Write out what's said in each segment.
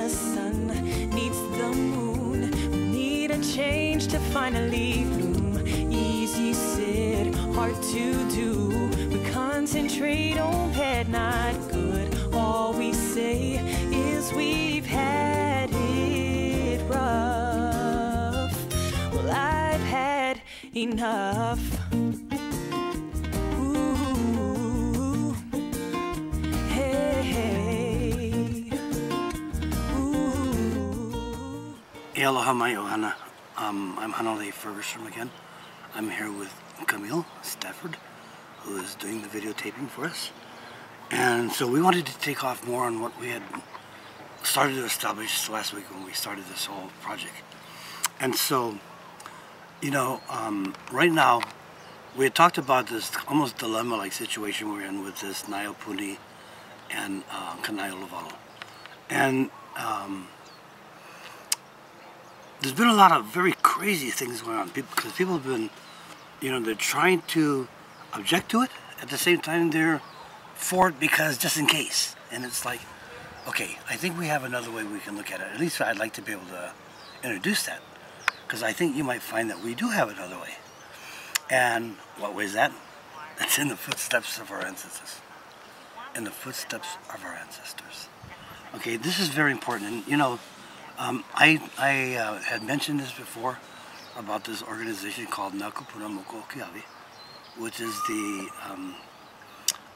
the sun needs the moon. We need a change to finally bloom. Easy said, hard to do. We concentrate on bad, not good. All we say is we've had it rough. Well, I've had enough. Ooh, hey, hey. Ooh. Aloha mai ohana. I'm Hanalei Fergerstrom again. I'm here with Keawekane-Stafford, who is doing the videotaping for us. And so we wanted to take off more on what we had started to establish last week when we started this whole project. And so, you know, right now, we had talked about this almost dilemma-like situation we're in with this Naiopuni and Kanai'olowalo. And there's been a lot of very crazy things going on because people have been, you know, they're trying to object to it. At the same time, they're for it because just in case. And it's like, okay, I think we have another way we can look at it. At least I'd like to be able to introduce that, because I think you might find that we do have another way. And what way is that? That's in the footsteps of our ancestors. In the footsteps of our ancestors. Okay, this is very important. And you know, I had mentioned this before about this organization called Kupuna, Moku, Keawe, which is the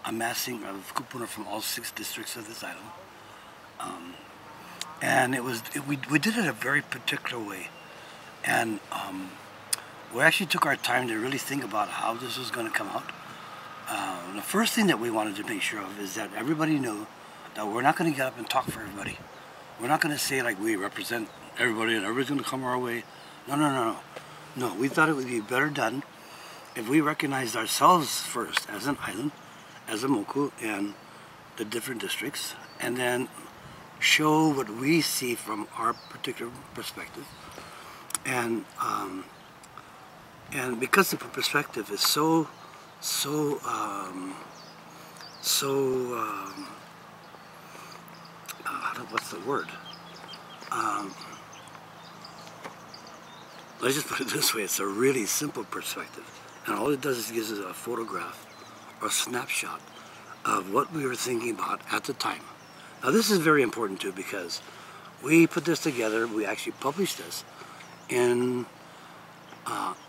amassing of kupuna from all 6 districts of this island. And we did it a very particular way. And we actually took our time to really think about how this was going to come out. The first thing that we wanted to make sure of is that everybody knew that we're not going to get up and talk for everybody. We're not going to say like we represent everybody and everybody's going to come our way. No. No, we thought it would be better done if we recognized ourselves first as an island, as a Moku, and the different districts, and then show what we see from our particular perspective. And because the perspective is what's the word? Let's just put it this way, it's a really simple perspective. And all it does is gives us a photograph or a snapshot of what we were thinking about at the time. Now this is very important too, because we put this together, we actually published this in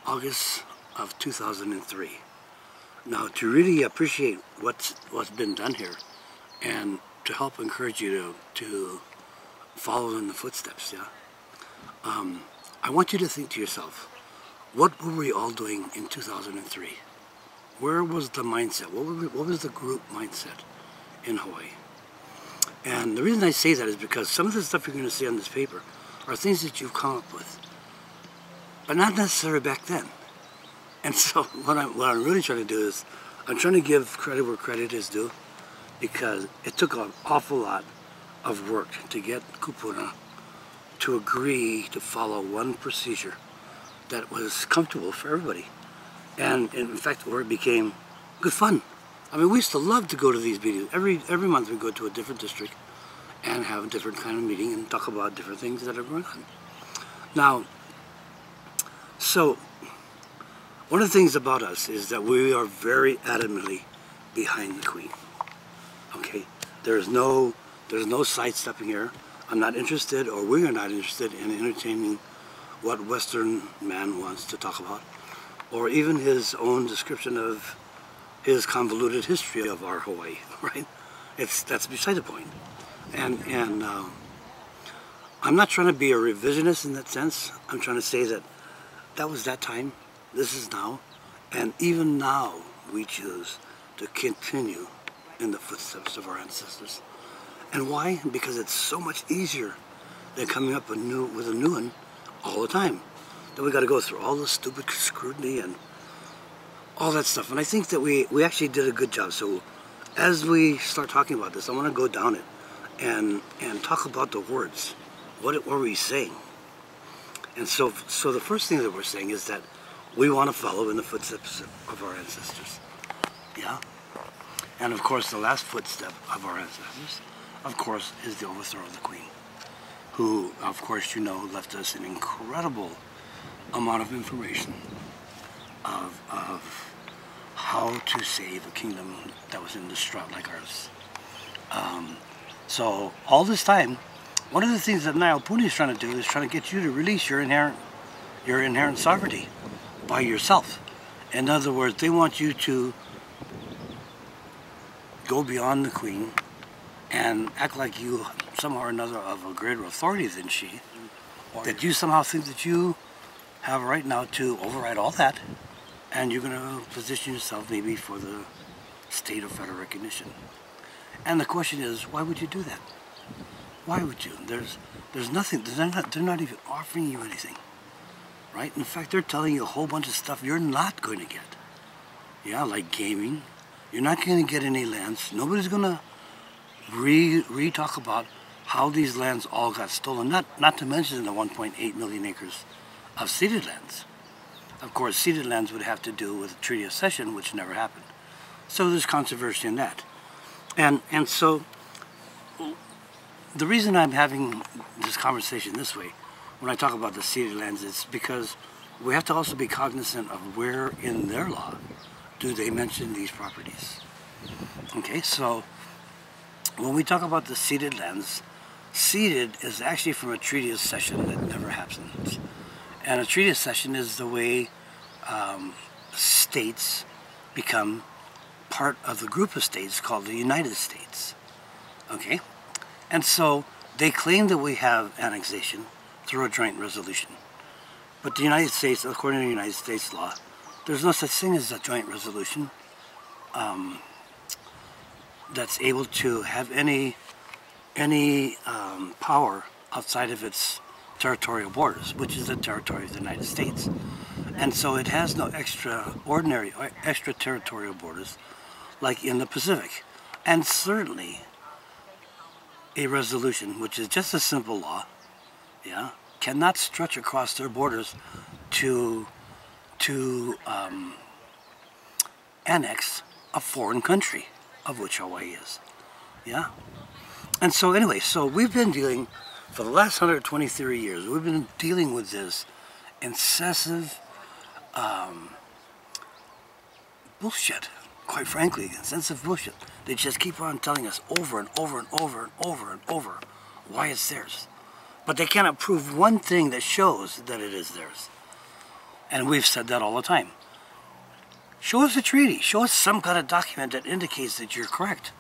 August of 2003. Now to really appreciate what's been done here and to help encourage you to follow in the footsteps, yeah? I want you to think to yourself, what were we all doing in 2003? Where was the mindset? What was the group mindset in Hawaii? And the reason I say that is because some of the stuff you're going to see on this paper are things that you've come up with, but not necessarily back then. And so what I'm really trying to do is I'm trying to give credit where credit is due, because it took an awful lot of work to get Kupuna to agree to follow one procedure that was comfortable for everybody. And in fact, where it became good fun. I mean, we used to love to go to these meetings. Every month we go to a different district and have a different kind of meeting and talk about different things that are going on. Now, so one of the things about us is that we are very adamantly behind the Queen. Okay, there's no sidestepping here. I'm not interested, or we are not interested in entertaining what Western man wants to talk about, or even his own description of his convoluted history of our Hawaii, right? That's beside the point. And I'm not trying to be a revisionist in that sense. I'm trying to say that that was that time, this is now, and even now we choose to continue in the footsteps of our ancestors. And why? Because it's so much easier than coming up with a new one all the time. Then we got to go through all the stupid scrutiny and all that stuff. And I think that we actually did a good job. So as we start talking about this, I want to go down it and talk about the words. What were we saying? And so the first thing that we're saying is that we want to follow in the footsteps of our ancestors. Yeah? And of course, the last footstep of our ancestors, of course, is the overthrow of the Queen. who, of course, you know, left us an incredible amount of information of how to save a kingdom that was in distraught like ours. So all this time, one of the things that Kupuna is trying to do is trying to get you to release your inherent sovereignty by yourself. In other words, they want you to go beyond the Queen and act like you somehow or another of a greater authority than she, that you somehow think that you have a right now to override all that, and you're going to position yourself maybe for the state of federal recognition. And the question is, why would you do that? Why would you? There's nothing, they're not even offering you anything, right? In fact, they're telling you a whole bunch of stuff you're not going to get. Yeah, like gaming. You're not going to get any lands. Nobody's going to re-talk about how these lands all got stolen, not to mention the 1.8 million acres of ceded lands. Of course, ceded lands would have to do with the Treaty of Cession, which never happened. So there's controversy in that. And so the reason I'm having this conversation this way, when I talk about the ceded lands, is because we have to also be cognizant of where in their law do they mention these properties. Okay, so when we talk about the ceded lands, ceded is actually from a Treaty of Cession that never happens. And a Treaty of Cession is the way states become part of the group of states called the United States. Okay? And so they claim that we have annexation through a joint resolution. But the United States, according to the United States law, there's no such thing as a joint resolution that's able to have any power outside of its territorial borders, which is the territory of the United States. And so it has no extraterritorial borders like in the Pacific. And certainly a resolution, which is just a simple law, yeah, cannot stretch across their borders to annex a foreign country, of which Hawaii is. Yeah? And so anyway, so we've been dealing, for the last 123 years, we've been dealing with this incessant bullshit, quite frankly, incessant bullshit. They just keep on telling us over and over and over and over and over why it's theirs. But they cannot prove one thing that shows that it is theirs. And we've said that all the time. Show us a treaty. Show us some kind of document that indicates that you're correct.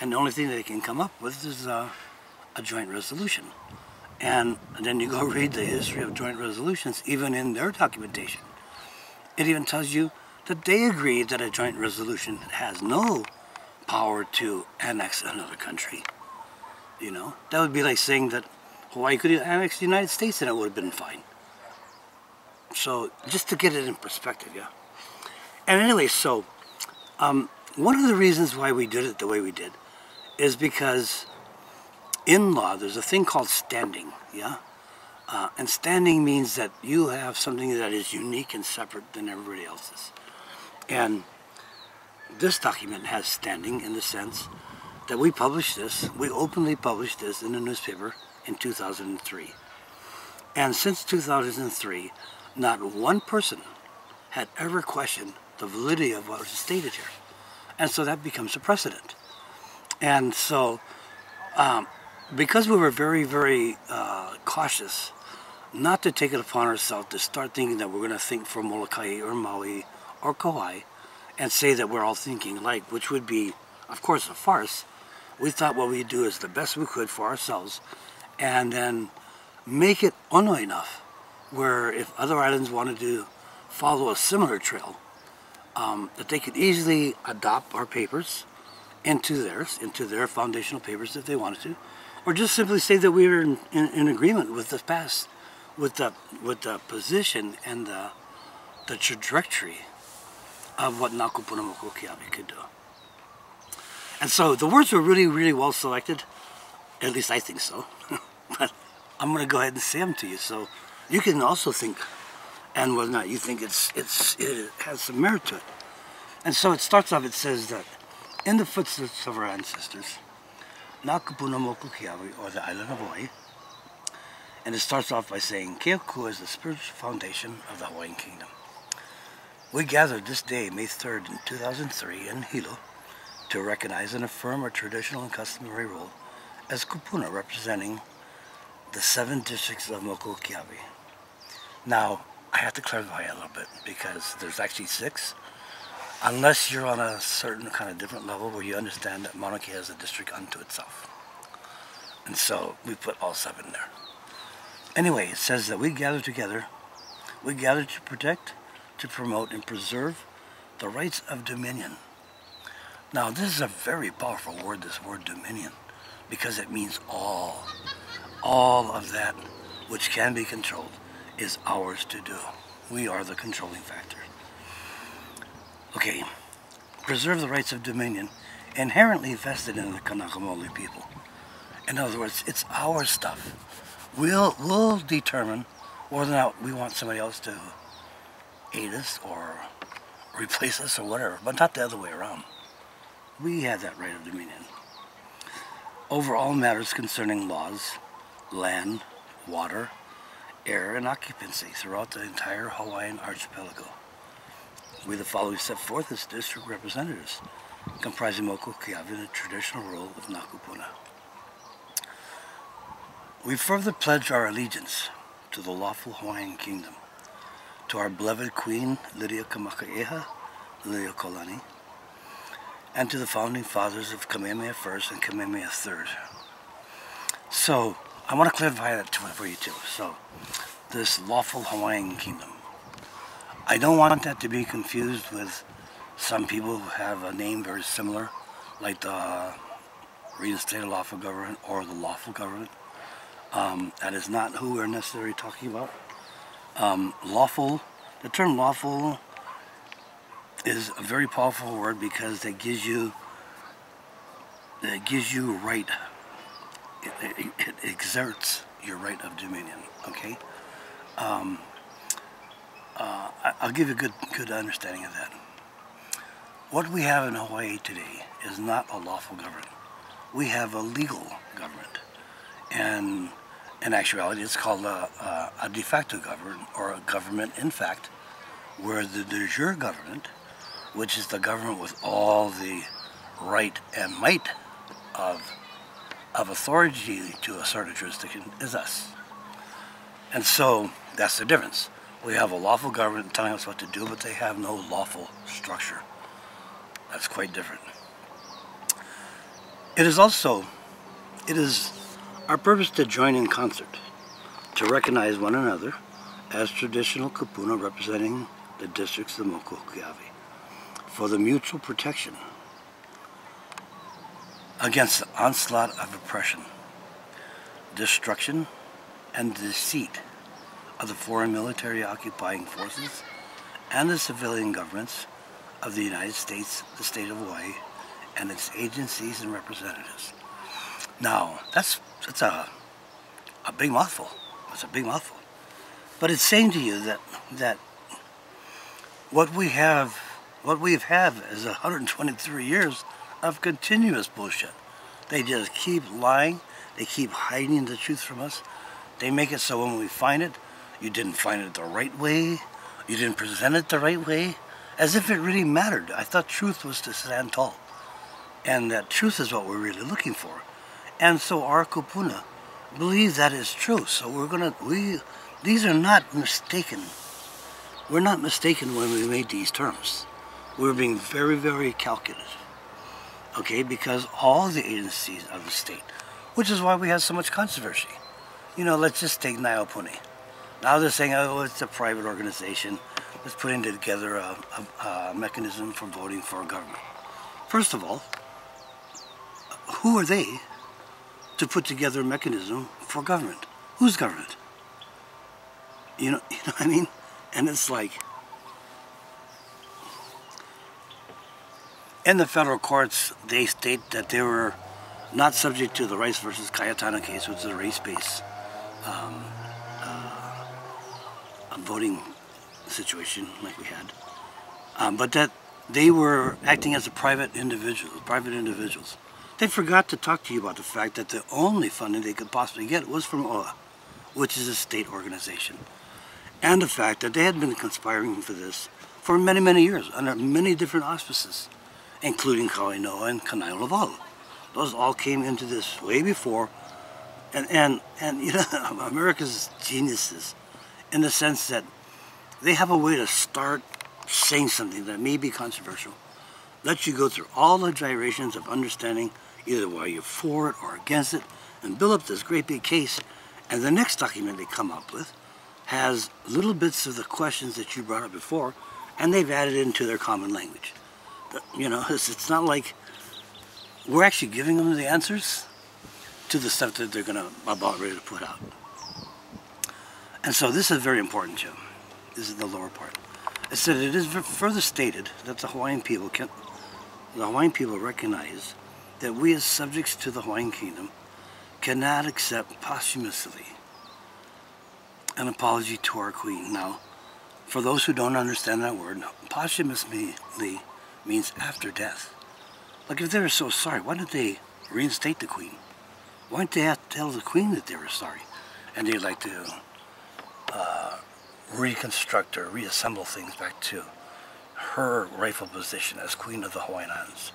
And the only thing that they can come up with is a joint resolution. And then you go read the history of joint resolutions, even in their documentation. It even tells you that they agree that a joint resolution has no power to annex another country. You know, that would be like saying that Hawaii could annex the United States and it would have been fine. So, just to get it in perspective, yeah. And anyway, so, one of the reasons why we did it the way we did is because in law, there's a thing called standing, yeah? And standing means that you have something that is unique and separate than everybody else's. And this document has standing in the sense that we published this, we openly published this in the newspaper in 2003. And since 2003, not one person had ever questioned the validity of what was stated here. And so that becomes a precedent. And so, because we were very, very cautious not to take it upon ourselves to start thinking that we're going to think for Molokai or Maui or Kaua'i and say that we're all thinking alike, which would be, of course, a farce, we thought what we'd do is the best we could for ourselves and then make it ono enough where if other islands wanted to follow a similar trail, that they could easily adopt our papers into theirs, into their foundational papers if they wanted to, or just simply say that we were in agreement with the past, with the position and the trajectory of what Ngā Kupuna Moku Keawe could do. And so the words were really, really well selected. At least I think so. But I'm going to go ahead and say them to you, so you can also think, and whether or not you think it has some merit to it. And so it starts off. It says that in the footsteps of our ancestors, Ngā Kupuna Moku Keawe, or the island of Hawaii, And it starts off by saying, Keawe is the spiritual foundation of the Hawaiian Kingdom. We gathered this day, May 3rd, in 2003 in Hilo to recognize and affirm our traditional and customary role as Kupuna, representing the 7 districts of Moku, Keawe. Now, I have to clarify a little bit because there's actually 6. Unless you're on a certain kind of different level where you understand that Mauna Kea is a district unto itself. And so we put all 7 there. Anyway, it says that we gather together, we gather to protect, to promote, and preserve the rights of dominion. Now, this is a very powerful word, this word dominion, because it means all. All of that which can be controlled is ours to do. We are the controlling factor. Okay, preserve the rights of dominion inherently vested in the Kanakamoli people. In other words, it's our stuff. We'll determine whether or not we want somebody else to aid us or replace us or whatever, but not the other way around. We have that right of dominion over all matters concerning laws, land, water, air, and occupancy throughout the entire Hawaiian archipelago. We, the following, set forth as district representatives, comprising Moku, Keawe, in the traditional role of Kupuna. We further pledge our allegiance to the lawful Hawaiian Kingdom, to our beloved Queen Lili'uokalani, and to the founding fathers of Kamehameha I and Kamehameha III. So, I want to clarify that for you too. So, this lawful Hawaiian Kingdom. I don't want that to be confused with some people who have a name very similar, like the reinstated lawful government or the lawful government. That is not who we're necessarily talking about. Lawful, the term lawful is a very powerful word because it gives you right. It exerts your right of dominion. Okay. I'll give you a good understanding of that. What we have in Hawaii today is not a lawful government. We have a legal government, and in actuality, it's called a de facto government, or a government in fact, where the de jure government, which is the government with all the right and might of authority to assert a jurisdiction, is us. And so that's the difference. We have a lawful government telling us what to do, but they have no lawful structure. That's quite different. It is our purpose to join in concert, to recognize one another as traditional Kupuna representing the districts of Moku, Keawe, for the mutual protection against the onslaught of oppression, destruction, and deceit of the foreign military occupying forces and the civilian governments of the United States, the state of Hawaii, and its agencies and representatives. Now, that's a big mouthful. It's a big mouthful. But it's saying to you that what we've had is 123 years of continuous bullshit. They just keep lying. They keep hiding the truth from us. They make it so when we find it, you didn't find it the right way. You didn't present it the right way. As if it really mattered. I thought truth was to stand tall. And that truth is what we're really looking for. And so our Kupuna believes that is true. So these are not mistaken. We're not mistaken when we made these terms. We're being very, very calculated. Okay, because all the agencies of the state, which is why we have so much controversy. You know, let's just take Naiopuni. Now they're saying, oh, it's a private organization. Let's put together a mechanism for voting for a government. First of all, who are they to put together a mechanism for government? Whose government? You know what I mean? And it's like, in the federal courts, they state that they were not subject to the Rice versus Cayetano case, which is a race-based voting situation like we had, but that they were acting as private individuals. They forgot to talk to you about the fact that the only funding they could possibly get was from OA, which is a state organization. And the fact that they had been conspiring for this for many, many years under many different auspices, including Kaua'i and Kanai'olawalo. Those all came into this way before, and you know, America's geniuses in the sense that they have a way to start saying something that may be controversial, let you go through all the gyrations of understanding either why you're for it or against it, and build up this great big case, and the next document they come up with has little bits of the questions that you brought up before, and they've added into their common language. But, you know, it's not like we're actually giving them the answers to the stuff that they're about ready to put out. And so this is very important, Jim. This is the lower part. It said it is further stated that the Hawaiian people recognize that we as subjects to the Hawaiian Kingdom cannot accept posthumously an apology to our Queen. Now, for those who don't understand that word, posthumously means after death. Like if they were so sorry, why didn't they reinstate the Queen? Why didn't they have to tell the Queen that they were sorry? And they'd like to reconstruct or reassemble things back to her rightful position as Queen of the Hawaiian Islands.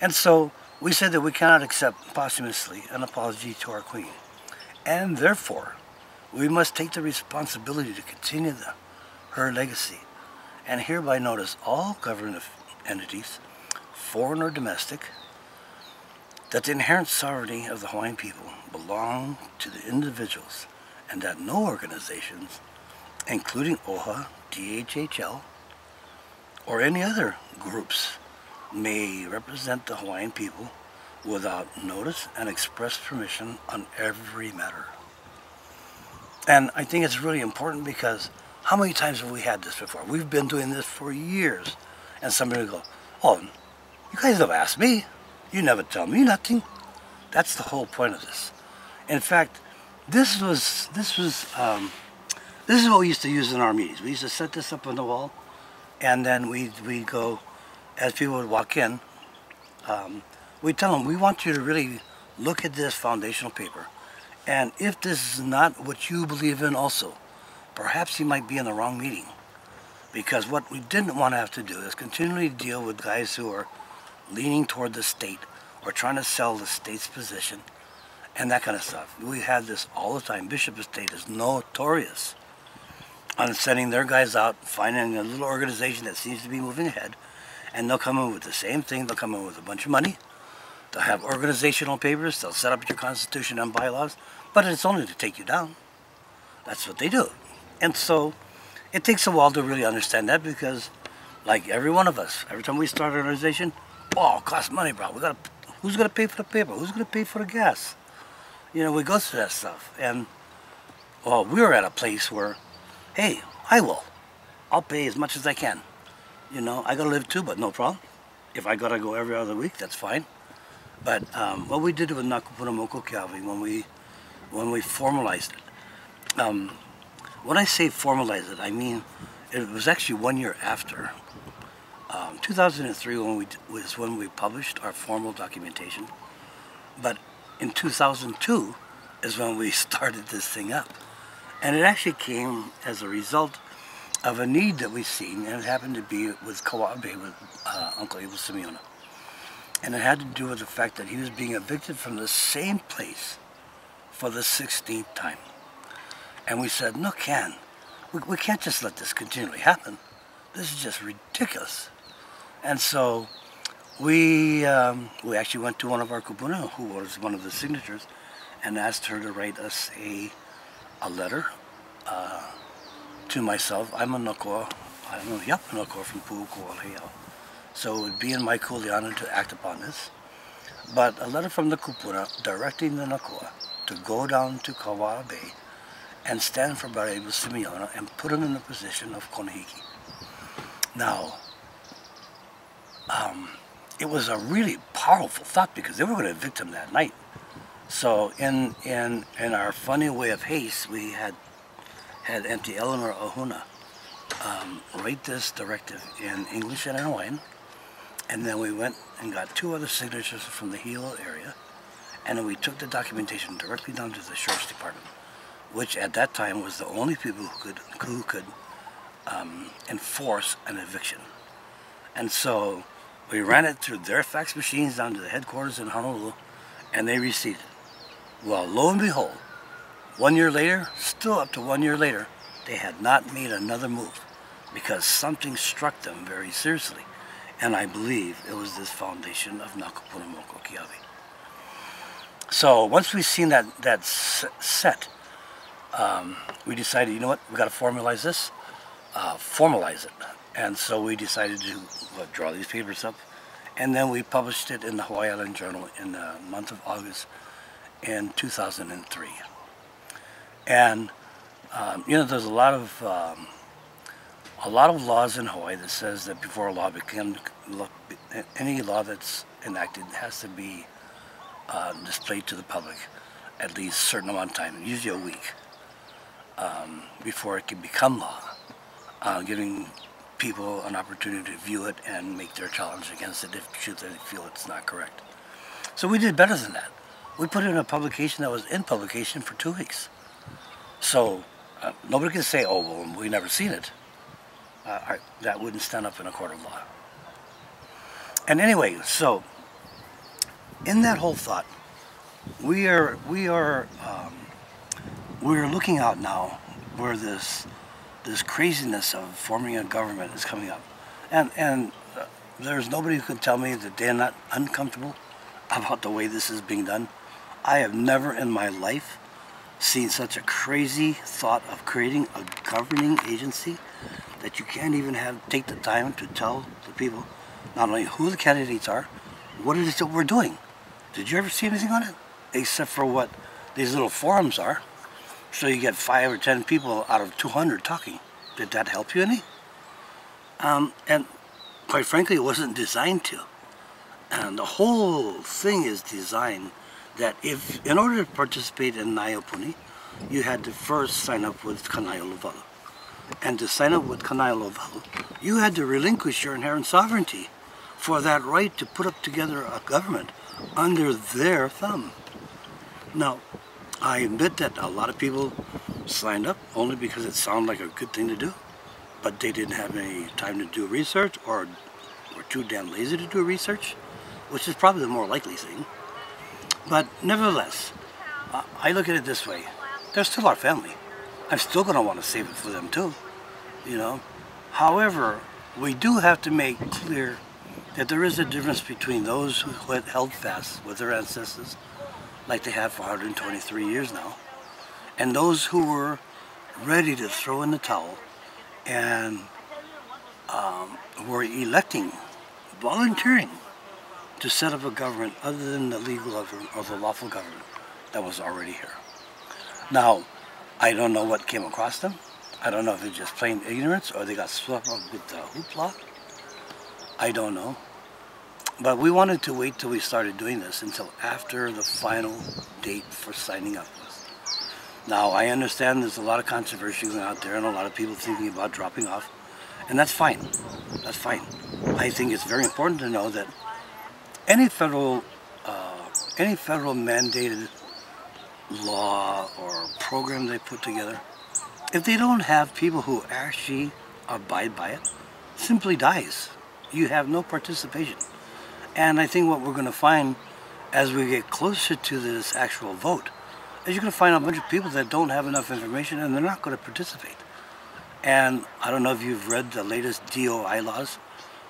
And so we said that we cannot accept posthumously an apology to our Queen. And therefore, we must take the responsibility to continue her legacy and hereby notice all government entities, foreign or domestic, that the inherent sovereignty of the Hawaiian people belong to the individuals and that no organizations, including OHA, DHHL, or any other groups, may represent the Hawaiian people without notice and express permission on every matter. And I think it's really important because how many times have we had this before? We've been doing this for years, and somebody will go, "Oh, you guys never asked me. You never tell me nothing." That's the whole point of this. In fact, this is what we used to use in our meetings. We used to set this up on the wall, and then we'd go, as people would walk in, we'd tell them, we want you to really look at this foundational paper. And if this is not what you believe in also, perhaps you might be in the wrong meeting. Because what we didn't want to have to do is continually deal with guys who are leaning toward the state or trying to sell the state's position and that kind of stuff. We had this all the time. Bishop Estate is notorious on sending their guys out, finding a little organization that seems to be moving ahead, and they'll come in with the same thing. They'll come in with a bunch of money. They'll have organizational papers. They'll set up your constitution and bylaws, but it's only to take you down. That's what they do. And so it takes a while to really understand that because, like every one of us, every time we start an organization, oh, it costs money, bro. Who's going to pay for the paper? Who's going to pay for the gas? You know, we go through that stuff. And, well, we were at a place where, hey, I will. I'll pay as much as I can. You know, I got to live too, but no problem. If I got to go every other week, that's fine. But what we did with Kupuna Moku Keawe, when we formalized it, when I say formalize it, I mean it was actually 1 year after. 2003 was when we published our formal documentation. But in 2002 is when we started this thing up. And it actually came as a result of a need that we've seen, and it happened to be with Kaua'i, with Uncle Abel Simeona. And it had to do with the fact that he was being evicted from the same place for the 16th time. And we said, no, we can't just let this continually happen. This is just ridiculous. And so we actually went to one of our kupuna, who was one of the signatures, and asked her to write us a letter to myself. I'm a Nokoa. I'm a Nokoa from Pu'uko'alheiau. So it would be in my kuleana to act upon this. But a letter from the kupuna directing the Nokoa to go down to Kaua'i Bay and stand for Parel Simeona and put him in the position of Konehiki. Now, it was a really powerful thought because they were going to evict him that night. So in our funny way of haste, we had Auntie Eleanor Ahuna write this directive in English and in Hawaiian, and then we went and got 2 other signatures from the Hilo area, and then we took the documentation directly down to the Sheriff's Department. which at that time was the only people who could enforce an eviction. And so we ran it through their fax machines down to the headquarters in Honolulu, and they received it. Well, lo and behold, 1 year later, still up to 1 year later, they had not made another move because something struck them very seriously. And I believe it was this foundation of Nā Kupuna Moko Keawe. So once we seen that set, we decided, you know what, we got to formalize this, formalize it. And so we decided to draw these papers up, and then we published it in the Hawai'i Island Journal in the month of August in 2003. And you know, there's a lot of laws in Hawaii that says that before a law any law that's enacted has to be displayed to the public at least a certain amount of time, usually a week, before it can become law, giving people an opportunity to view it and make their challenge against it if they feel it's not correct. So we did better than that. We put it in a publication that was in publication for 2 weeks. So nobody can say, oh, well, we never seen it. That wouldn't stand up in a court of law. And anyway, so in that whole thought, we're looking out now where this craziness of forming a government is coming up, and there's nobody who can tell me that they're not uncomfortable about the way this is being done. I have never in my life seen such a crazy thought of creating a governing agency that you can't even take the time to tell the people not only who the candidates are, what it is that we're doing. Did you ever see anything on it? Except for what these little forums are. So you get 5 or 10 people out of 200 talking. Did that help you any? And quite frankly, it wasn't designed to. And the whole thing is designed that if, in order to participate in Naiopuni, you had to first sign up with Kanai'olowalu. And to sign up with Kanai'olowalu, you had to relinquish your inherent sovereignty for that right to put up together a government under their thumb. Now, I admit that a lot of people signed up only because it sounded like a good thing to do, but they didn't have any time to do research or were too damn lazy to do research, which is probably the more likely thing. But nevertheless, I look at it this way. They're still our family. I'm still going to want to save it for them too, you know. However, we do have to make clear that there is a difference between those who had held fast with their ancestors, like they have for 123 years now, and those who were ready to throw in the towel and were electing, volunteering to set up a government other than the legal or the lawful government that was already here. Now, I don't know what came across them. I don't know if it's just plain ignorance or they got swept up with the hoopla. I don't know. But we wanted to wait till we started doing this until after the final date for signing up was. Now, I understand there's a lot of controversy going out there and a lot of people thinking about dropping off, and that's fine. That's fine. I think it's very important to know that any federal mandated law or program they put together, if they don't have people who actually abide by it, simply dies. You have no participation. And I think what we're going to find as we get closer to this actual vote is you're going to find a bunch of people that don't have enough information and they're not going to participate. And I don't know if you've read the latest DOI laws,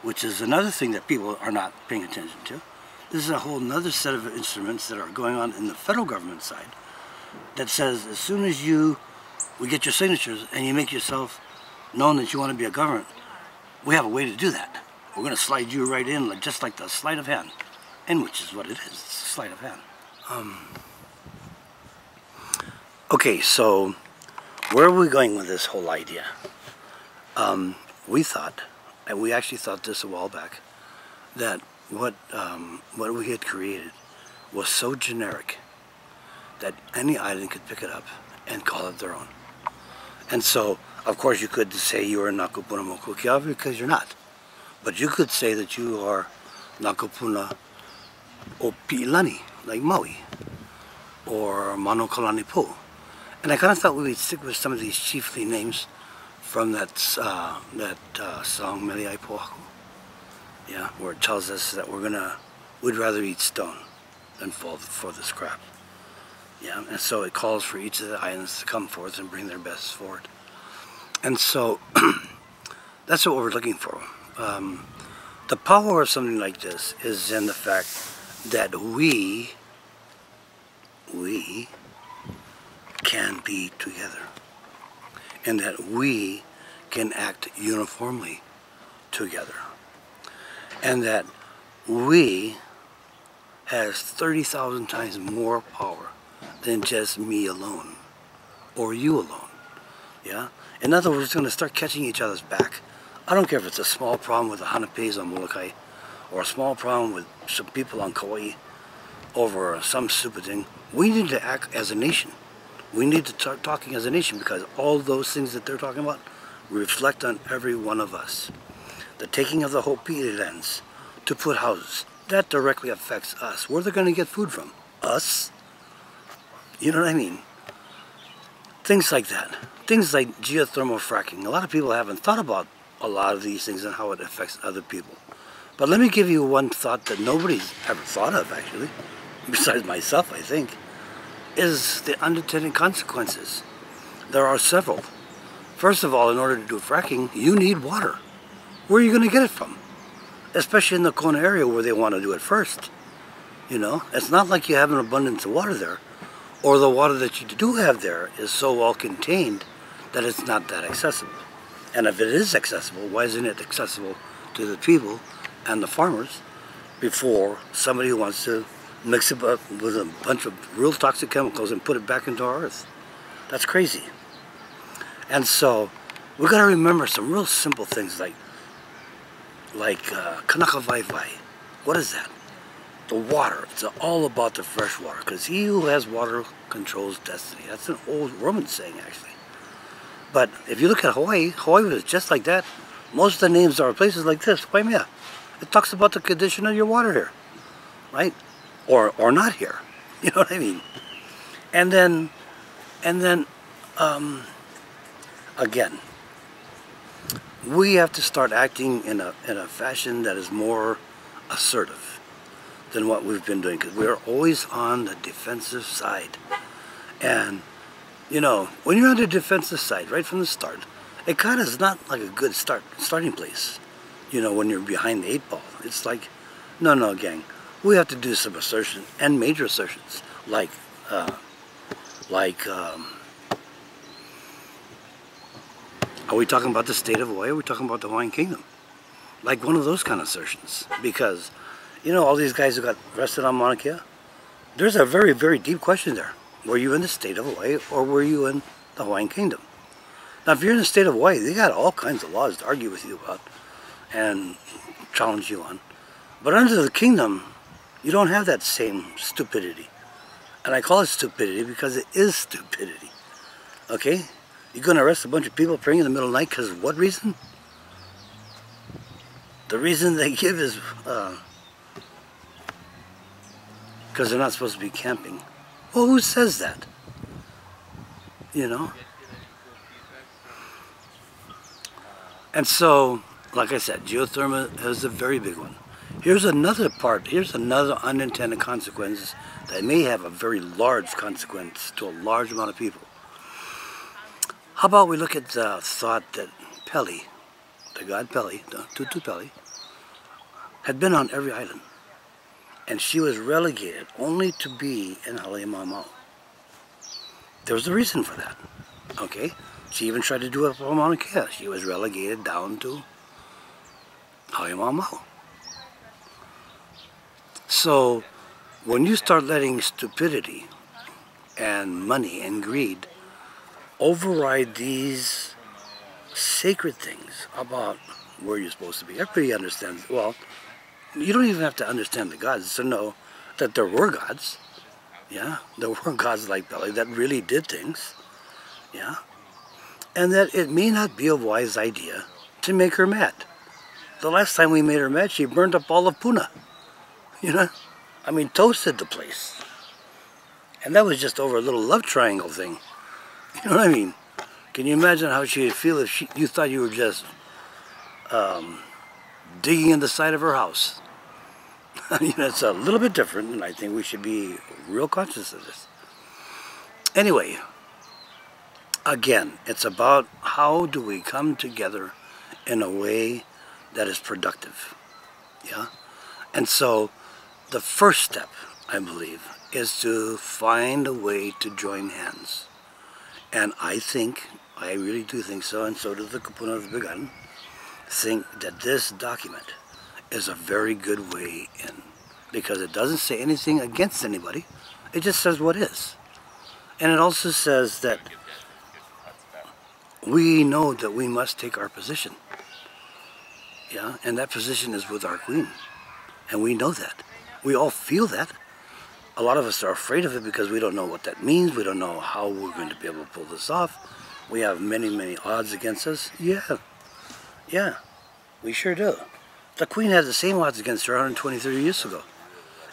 which is another thing that people are not paying attention to. This is a whole other set of instruments that are going on in the federal government side that says as soon as we get your signatures and you make yourself known that you want to be a government, we have a way to do that. We're going to slide you right in, just like the sleight of hand, and which is what it is, it's a sleight of hand. Okay, so where are we going with this whole idea? We thought, and we actually thought this a while back, that what we had created was so generic that any island could pick it up and call it their own. And so, of course, you could say you are Nā Kupuna Moko Keawe because you're not. But you could say that you are Nā Kupuna o Pi'ilani, like Maui, or Mano Kalani Po. And I kind of thought we would stick with some of these chiefly names from that song, Meliai Pohaku. Yeah, where it tells us that we'd rather eat stone than fall for this crap. Yeah, and so it calls for each of the islands to come forth and bring their best forward. And so that's what we're looking for. The power of something like this is in the fact that we can be together, and that we can act uniformly together, and that we has 30,000 times more power than just me alone or you alone. Yeah? In other words, it's going to start catching each other's back. I don't care if it's a small problem with the Hanape's on Molokai, or a small problem with some people on Kaua'i over some stupid thing. We need to act as a nation. We need to start talking as a nation, because all those things that they're talking about reflect on every one of us. The taking of the Hawai'i lands to put houses, that directly affects us. Where they're going to get food from? Us? You know what I mean? Things like that. Things like geothermal fracking. A lot of people haven't thought about a lot of these things and how it affects other people. But let me give you one thought that nobody's ever thought of, actually, besides myself, I think, is the unintended consequences. There are several. First of all, in order to do fracking, you need water. Where are you going to get it from? Especially in the Kona area where they want to do it first. You know, it's not like you have an abundance of water there, or the water that you do have there is so well contained that it's not that accessible. And if it is accessible, why isn't it accessible to the people and the farmers before somebody who wants to mix it up with a bunch of real toxic chemicals and put it back into our earth? That's crazy. And so we've got to remember some real simple things like kanaka vai vai. What is that? The water. It's all about the fresh water, because he who has water controls destiny. That's an old Roman saying, actually. But if you look at Hawaii, Hawaii was just like that. Most of the names are places like this. Waimea. It talks about the condition of your water here, right? Or not here. You know what I mean? And then again, we have to start acting in a fashion that is more assertive than what we've been doing, because we're always on the defensive side. And you know, when you're on the defensive side right from the start, it kind of is not like a good starting place. You know, when you're behind the 8 ball, it's like, no, gang, we have to do some assertion and major assertions, like are we talking about the state of Hawaii? Or are we talking about the Hawaiian Kingdom? Like one of those kind of assertions, because you know, all these guys who got arrested on Mauna Kea, there's a very, very deep question there. Were you in the state of Hawaii, or were you in the Hawaiian Kingdom? Now, if you're in the state of Hawaii, they got all kinds of laws to argue with you about and challenge you on. But under the kingdom, you don't have that same stupidity. And I call it stupidity because it is stupidity. Okay? You're going to arrest a bunch of people praying in the middle of the night because of what reason? The reason they give is because they're not supposed to be camping. Well, who says that? You know? And so, like I said, geothermal is a very big one. Here's another part, here's another unintended consequence that may have a very large consequence to a large amount of people. How about we look at the thought that Pele, the god Pele, the Tutu Pele, had been on every island. And she was relegated only to be in Haleimamau. There was a reason for that, okay? She even tried to do it for Mauna Kea. She was relegated down to Haleimamau. So, when you start letting stupidity and money and greed override these sacred things about where you're supposed to be, everybody understands, well, you don't even have to understand the gods to know that there were gods. Yeah, there were gods like Pele that really did things. Yeah, and that it may not be a wise idea to make her mad. The last time we made her mad, she burned up all of Puna. You know, I mean, toasted the place. And that was just over a little love triangle thing You know what I mean? Can you imagine how she would feel if you thought you were just digging in the side of her house? I mean, it's a little bit different, and I think we should be real conscious of this. Anyway, again, it's about how do we come together in a way that is productive, yeah? And so the first step, I believe, is to find a way to join hands. And I really do think so, and so does the Kupuna of the Big Island, think that this document is a very good way in, because it doesn't say anything against anybody, it just says what is. And it also says that we know that we must take our position, yeah, and that position is with our Queen, and we know that. We all feel that. A lot of us are afraid of it because we don't know what that means. We don't know how we're going to be able to pull this off. We have many, many odds against us. Yeah, we sure do. The Queen had the same odds against her 123 years ago.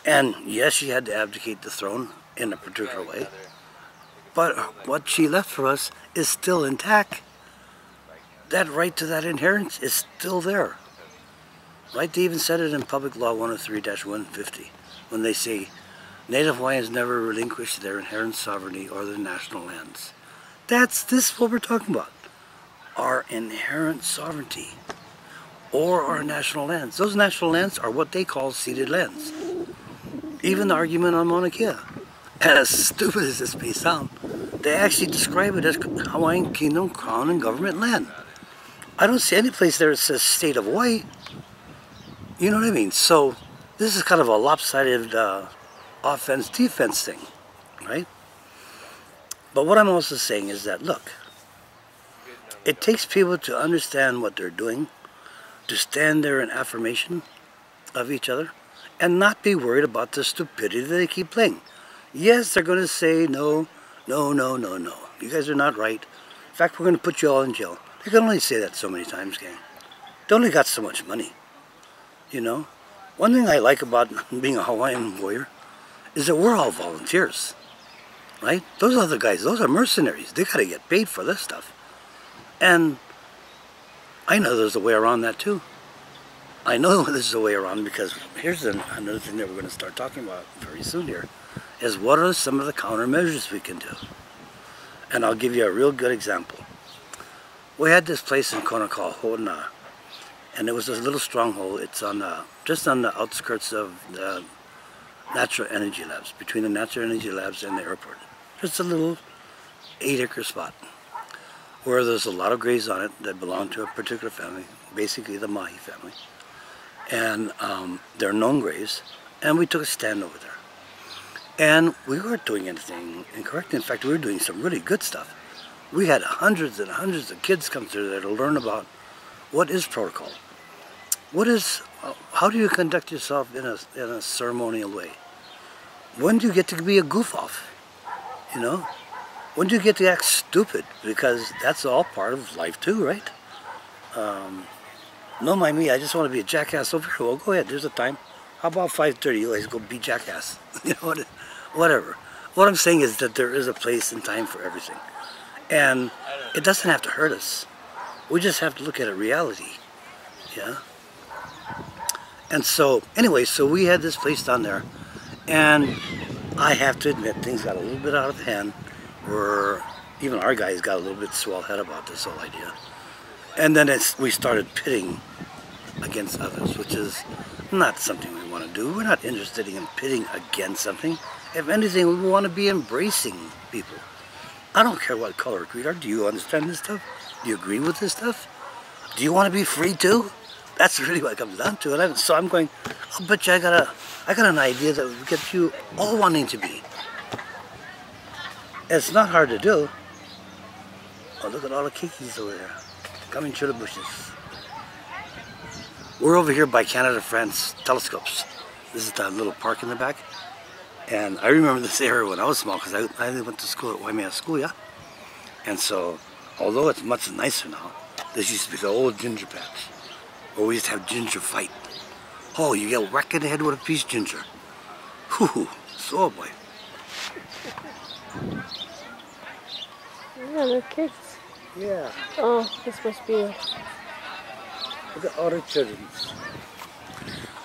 And yes, she had to abdicate the throne in a particular way. But what she left for us is still intact. That right to that inheritance is still there. Right? They even said it in Public Law 103-150 when they say, Native Hawaiians never relinquished their inherent sovereignty or their national lands. This is what we're talking about. Our inherent sovereignty or our national lands. Those national lands are what they call ceded lands. Even the argument on Mauna Kea, as stupid as this may sound, they actually describe it as Hawaiian Kingdom, Crown, and Government land. I don't see any place there that says State of Hawaii. You know what I mean? So this is kind of a lopsided offense-defense thing, right? But what I'm also saying is that, look, it takes people to understand what they're doing, to stand there in affirmation of each other, and not be worried about the stupidity that they keep playing. Yes, they're going to say, no, no, no, no, no. You guys are not right. In fact, we're going to put you all in jail. They can only say that so many times, gang. They only got so much money, you know? One thing I like about being a Hawaiian warrior is that we're all volunteers, right? Those other guys, those are mercenaries. They got to get paid for this stuff. And I know there's a way around that too. I know there's a way around because here's another thing that we're going to start talking about very soon here, is what are some of the countermeasures we can do. And I'll give you a real good example. We had this place in Kona called Johnna, and it was a little stronghold. It's on just on the outskirts of the Natural Energy Labs, between the Natural Energy Labs and the airport. Just a little 8-acre spot where there's a lot of graves on it that belong to a particular family, basically the Mahi family. And they're known graves, and we took a stand over there. And we weren't doing anything incorrect. In fact, we were doing some really good stuff. We had hundreds and hundreds of kids come through there to learn about what is protocol. How do you conduct yourself in a ceremonial way? When do you get to be a goof off? You know? When do you get to act stupid? Because that's all part of life too, right? No mind me, I just want to be a jackass over here. Well, go ahead, there's a time. How about 5:30, you guys go be jackass? You know, whatever. What I'm saying is that there is a place and time for everything. And it doesn't have to hurt us. We just have to look at a reality, yeah? And so, anyway, so we had this place down there, and I have to admit, things got a little bit out of hand, where even our guys got a little bit swell head about this whole idea. And then we started pitting against others, which is not something we want to do. We're not interested in pitting against something. If anything, we want to be embracing people. I don't care what color or creed are. Do you understand this stuff? Do you agree with this stuff? Do you want to be free too? That's really what it comes down to. And so I'm going, I'll bet you I got an idea that will get you all wanting to be. It's not hard to do. Oh, look at all the kikis over there, coming through the bushes. We're over here by Canada-France telescopes. This is that little park in the back. And I remember this area when I was small, because I went to school at Waimea School, yeah? And so, although it's much nicer now, this used to be the old ginger patch, where we used to have ginger fight. Oh, you get whacked in the head with a piece of ginger. Whew, so boy. Yeah, the kids. Yeah. Oh, this must be it. Look at all the children.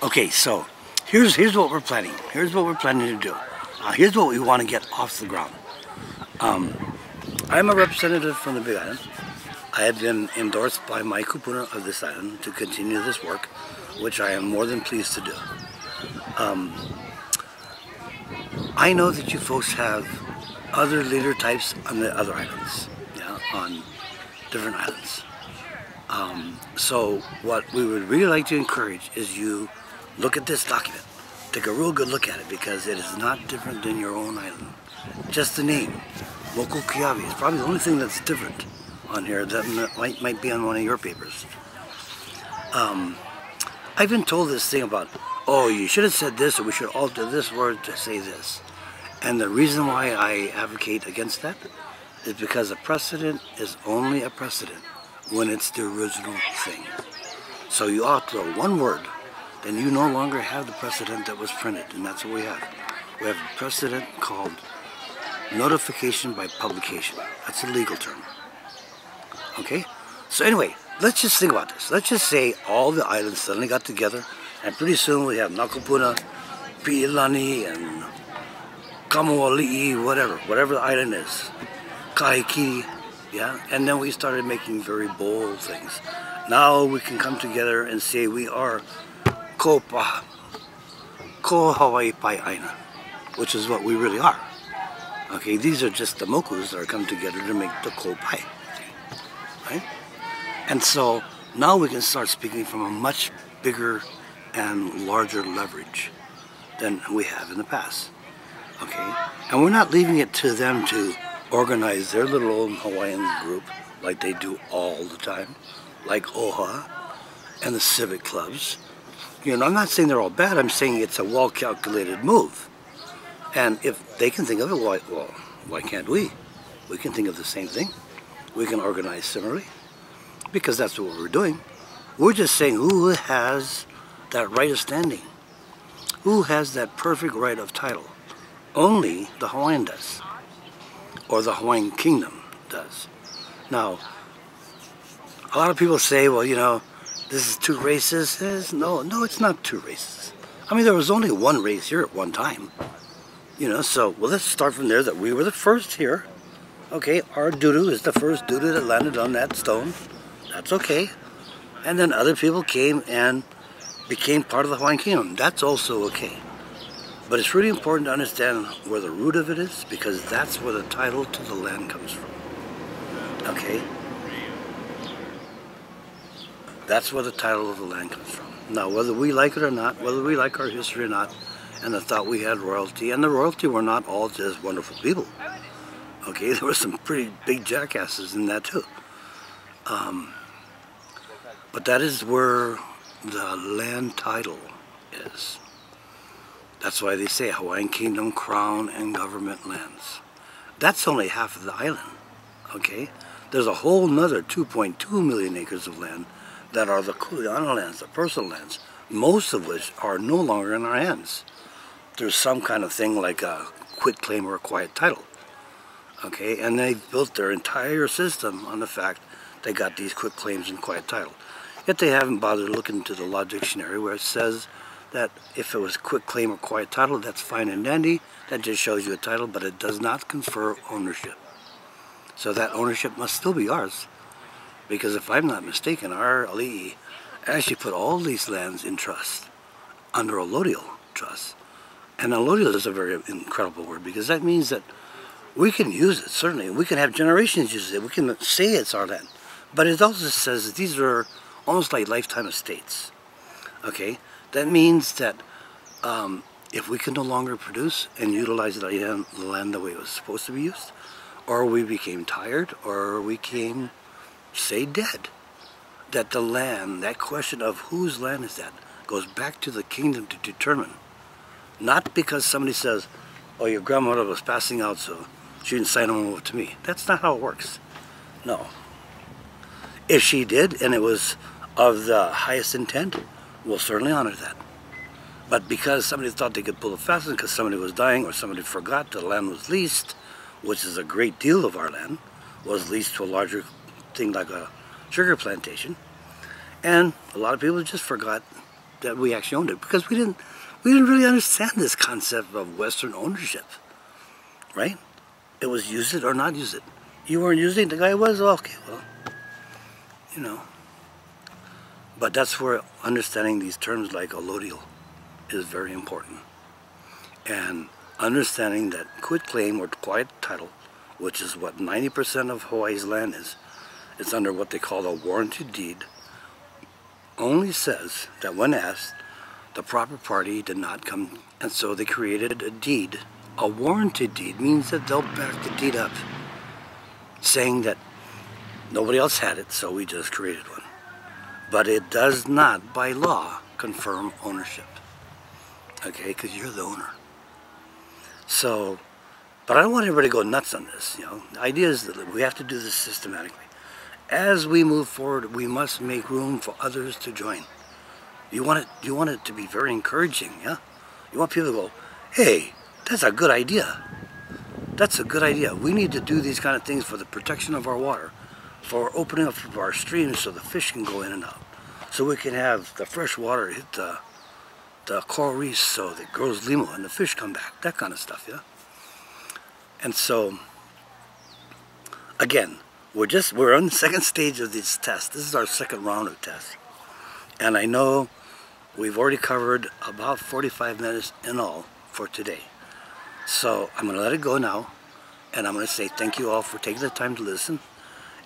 Okay, so here's what we're planning. Here's what we're planning to do. Here's what we want to get off the ground. I'm a representative from the Big Island. I have been endorsed by my Kupuna of this island to continue this work, which I am more than pleased to do. I know that you folks have other leader types on the other islands, yeah, on different islands. So what we would really like to encourage is you look at this document. Take a real good look at it because it is not different than your own island. Just the name, Moku Keawe, is probably the only thing that's different on here that might be on one of your papers. I've been told this thing about, oh, you should have said this or we should alter this word to say this. And the reason why I advocate against that is because a precedent is only a precedent when it's the original thing. So you alter one word, then you no longer have the precedent that was printed, and that's what we have. We have a precedent called notification by publication. That's a legal term. Okay? So anyway, let's just think about this. Let's just say all the islands suddenly got together, and pretty soon we have Kupuna, Pi'ilani, and Kamawali'i, whatever the island is. Kahiki, yeah? And then we started making very bold things. Now we can come together and say we are Ko Hawai'i Pae'aina, which is what we really are. Okay, these are just the Mokus that are come together to make the Ko Pai, right? And so now we can start speaking from a much bigger and larger leverage than we have in the past. Okay, and we're not leaving it to them to organize their little old Hawaiian group like they do all the time, like OHA and the civic clubs. You know, I'm not saying they're all bad, I'm saying it's a well-calculated move. And if they can think of it, why can't we? We can think of the same thing. We can organize similarly, because that's what we're doing. We're just saying who has that right of standing? Who has that perfect right of title? Only the Hawaiian does, or the Hawaiian Kingdom does. Now, a lot of people say, well, you know, this is too racist. No, it's not too racist. I mean, there was only one race here at one time. You know, so, well, let's start from there that we were the first here. Okay, our doo-doo is the first doo-doo that landed on that stone. That's okay. And then other people came and became part of the Hawaiian Kingdom. That's also okay. But it's really important to understand where the root of it is, because that's where the title to the land comes from. Okay? That's where the title of the land comes from. Now, whether we like it or not, whether we like our history or not, and the thought we had royalty, and the royalty were not all just wonderful people. Okay, there were some pretty big jackasses in that too. But that is where the land title is. That's why they say Hawaiian Kingdom, Crown, and Government lands. That's only half of the island, okay? There's a whole nother 2.2 million acres of land that are the kuleana lands, the personal lands, most of which are no longer in our hands. There's some kind of thing like a quit claim or a quiet title, okay? And they built their entire system on the fact they got these quit claims and quiet title. Yet they haven't bothered looking to the law dictionary where it says that if it was quit claim or quiet title, that's fine and dandy. That just shows you a title, but it does not confer ownership. So that ownership must still be ours. Because if I'm not mistaken, our ali'i actually put all these lands in trust, under a allodial trust. And allodial is a very incredible word, because that means that we can use it, certainly. We can have generations use it. We can say it's our land. But it also says that these are almost like lifetime estates. Okay? That means that if we can no longer produce and utilize the land the way it was supposed to be used, or we became tired, or we came, say, dead, that the land, that question of whose land is that, goes back to the kingdom to determine. Not because somebody says, oh, your grandmother was passing out, so she didn't sign them over to me. That's not how it works. No. If she did, and it was of the highest intent, we'll certainly honor that. But because somebody thought they could pull a fast one because somebody was dying or somebody forgot the land was leased, which is a great deal of our land, was leased to a larger thing like a sugar plantation. And a lot of people just forgot that we actually owned it because we didn't really understand this concept of Western ownership, right? It was use it or not use it. You weren't using it, the guy was, well, okay, well, you know. But that's where understanding these terms like allodial is very important. And understanding that quitclaim or quiet title, which is what 90% of Hawaii's land is, it's under what they call a warranty deed, only says that when asked, the proper party did not come, and so they created a deed. A warranty deed means that they'll back the deed up, saying that nobody else had it, so we just created one. But it does not, by law, confirm ownership, okay, because you're the owner. So, but I don't want everybody to go nuts on this, you know. The idea is that we have to do this systematically. As we move forward, we must make room for others to join. You want it to be very encouraging, yeah? You want people to go, hey, that's a good idea. That's a good idea. We need to do these kind of things for the protection of our water, for opening up of our streams so the fish can go in and out, so we can have the fresh water hit the coral reefs so that it grows limo and the fish come back, that kind of stuff, yeah? And so, again, we're on the second stage of this test. This is our second round of tests. And I know we've already covered about 45 minutes in all for today. So I'm going to let it go now, and I'm going to say thank you all for taking the time to listen.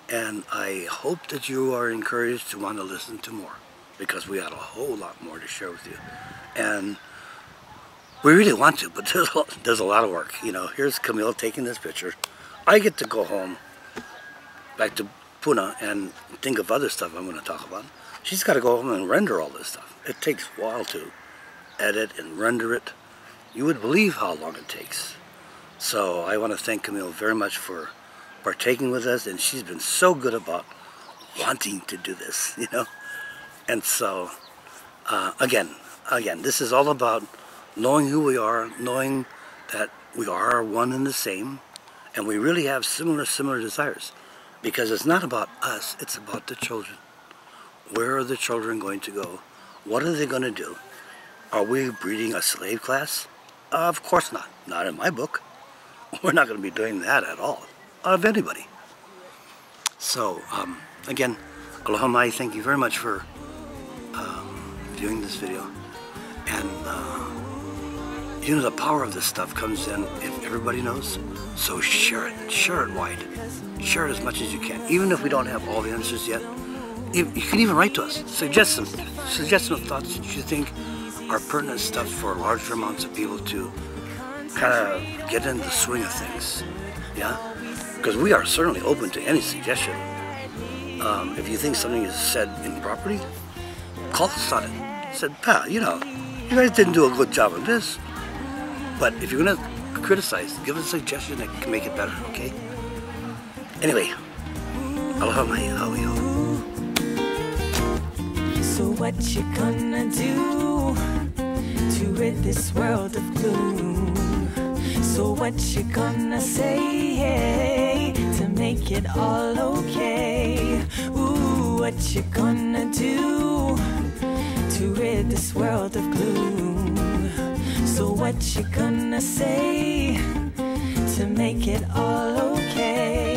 And I hope that you are encouraged to want to listen to more, because we got a whole lot more to share with you. And we really want to, but there's a lot of work. You know, here's Camille taking this picture. I get to go home back to Kupuna and think of other stuff I'm going to talk about. She's got to go home and render all this stuff. It takes a while to edit and render it. You would believe how long it takes. So I want to thank Camille very much for partaking with us, and she's been so good about wanting to do this, you know. And so, again, this is all about knowing who we are, knowing that we are one and the same, and we really have similar desires. Because it's not about us, it's about the children. Where are the children going to go? What are they going to do? Are we breeding a slave class? Of course not. Not in my book. We're not going to be doing that at all. Of anybody. So, again, aloha mai, thank you very much for viewing this video. And, you know, the power of this stuff comes in if everybody knows. So share it wide. Share it as much as you can. Even if we don't have all the answers yet, you can even write to us. Suggest some thoughts that you think are pertinent stuff for larger amounts of people to kind of get in the swing of things. Yeah? Because we are certainly open to any suggestion. If you think something is said improperly, call us on it. Said, pal, you know, you guys didn't do a good job of this. But if you're going to criticize, give us a suggestion that can make it better, okay? Anyway, aloha mai, aloha. So what you gonna do to rid this world of gloom? So what you gonna say to make it all okay? Ooh, what you gonna do to rid this world of gloom? So what you gonna say to make it all okay?